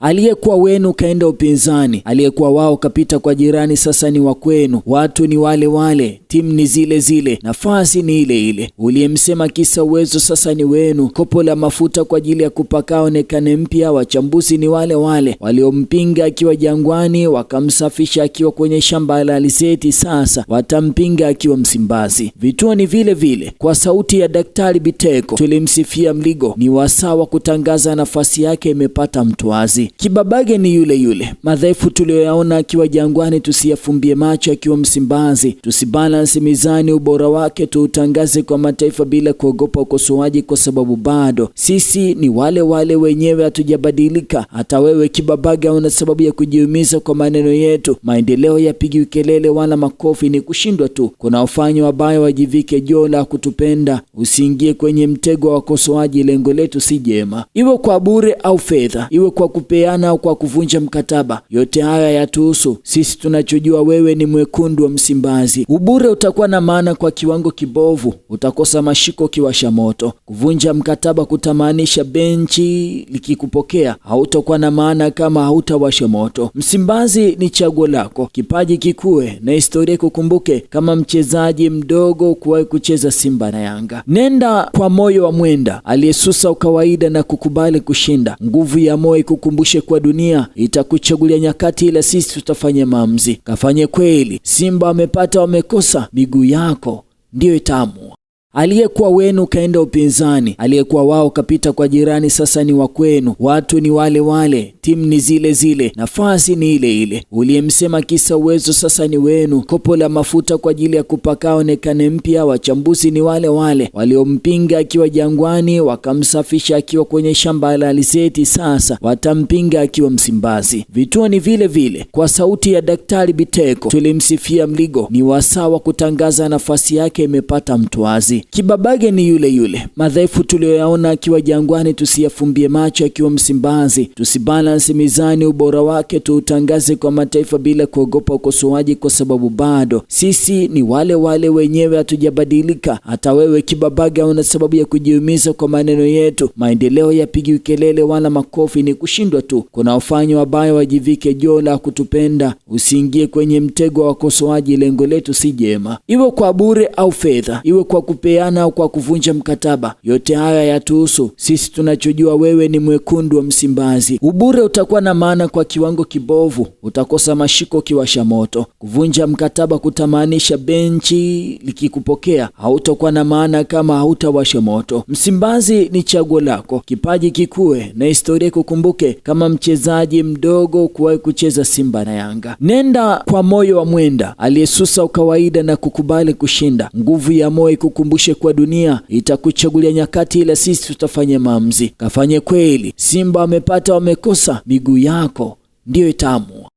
Aliyekuwa wenu kaenda upinzani, aliyekuwa wao kapita kwa jirani, sasa ni wa kwenu. Watu ni wale wale, timu ni zile zile, nafasi ni ile ile. Uliyemsema kisa uwezo sasa ni wenu. Kopo la mafuta kwa ajili ya kupaka onekane mpya. Wachambuzi ni wale wale, waliompinga akiwa jangwani wakamsafisha akiwa kwenye shamba la alizeti, sasa watampinga akiwa Msimbazi. Vituo ni vile vile. Kwa sauti ya Daktari Biteko tulimsifia Mligo, ni wasawa kutangaza nafasi yake imepata mtwazi. Kibabage ni yule yule. Madhaifu tuliyoyaona akiwa jangwani tusiyafumbie macho akiwa Msimbazi. Tusibalance mizani, ubora wake tuutangaze kwa mataifa bila kuogopa ukosoaji, kwa sababu bado sisi ni wale wale wenyewe, hatujabadilika. Hata wewe Kibabage una sababu ya kujiumiza kwa maneno yetu. Maendeleo yapigi kelele wala makofi, ni kushindwa tu. Kuna wafanya wabaya wajivike jola kutupenda. Usiingie kwenye mtego wa wakosoaji, lengo letu si jema. Iwe kwa bure au fedha, iwe kwa kupeana au kwa kuvunja mkataba, yote haya yatuhusu sisi. Tunachojua wewe ni mwekundu wa Msimbazi. Ubure utakuwa na maana kwa kiwango kibovu, utakosa mashiko kiwasha moto. Kuvunja mkataba kutamaanisha benchi likikupokea hautakuwa na maana kama hautawasha moto. Msimbazi ni chaguo lako, kipaji kikue na historia kukumbuke kama mchezaji mdogo kuwahi kucheza Simba na Yanga. Nenda kwa moyo wa mwenda aliyesusa ukawaida na kukubali kushinda. Nguvu ya moyo kukumbushe kwa dunia itakuchagulia nyakati, ila sisi tutafanya maamuzi. Kafanye kweli. Simba wamepata wamekosa, miguu yako ndiyo itaamua. Aliyekuwa wenu kaenda upinzani, aliyekuwa wao kapita kwa jirani, sasa ni wa kwenu. Watu ni wale wale, timu ni zile zile, nafasi ni ile ile. Uliyemsema kisa uwezo sasa ni wenu. Kopo la mafuta kwa ajili ya kupaka onekane mpya. Wachambuzi ni wale wale, waliompinga akiwa jangwani wakamsafisha akiwa kwenye shamba la alizeti, sasa watampinga akiwa Msimbazi. Vituo ni vile vile. Kwa sauti ya Daktari Biteko tulimsifia Mligo, ni wasawa kutangaza nafasi yake imepata mtwazi. Kibabage ni yule yule. Madhaifu tuliyoyaona akiwa jangwani tusiyafumbie macho akiwa Msimbazi. Tusibalance mizani, ubora wake tuutangaze kwa mataifa bila kuogopa ukosoaji, kwa sababu bado sisi ni wale wale wenyewe, hatujabadilika. Hata wewe Kibabage una sababu ya kujiumiza kwa maneno yetu. Maendeleo yapigi kelele wala makofi, ni kushindwa tu. Kuna wafanya wabaya wajivike jola kutupenda. Usiingie kwenye mtego wa wakosoaji, lengo letu si jema. Iwe kwa bure au fedha, iwe kwa kupeana au kwa kuvunja mkataba, yote haya yatuhusu sisi. Tunachojua wewe ni mwekundu wa Msimbazi. Ubure utakuwa na maana kwa kiwango kibovu, utakosa mashiko kiwasha moto. Kuvunja mkataba kutamaanisha benchi likikupokea hautakuwa na maana kama hautawasha moto. Msimbazi ni chaguo lako, kipaji kikue na historia kukumbuke kama mchezaji mdogo kuwahi kucheza Simba na Yanga. Nenda kwa moyo wa mwenda aliyesusa ukawaida na kukubali kushinda. Nguvu ya moyo kukumbushe kwa dunia itakuchagulia nyakati, ila sisi tutafanya maamuzi. Kafanye kweli. Simba wamepata wamekosa, miguu yako ndiyo itaamua.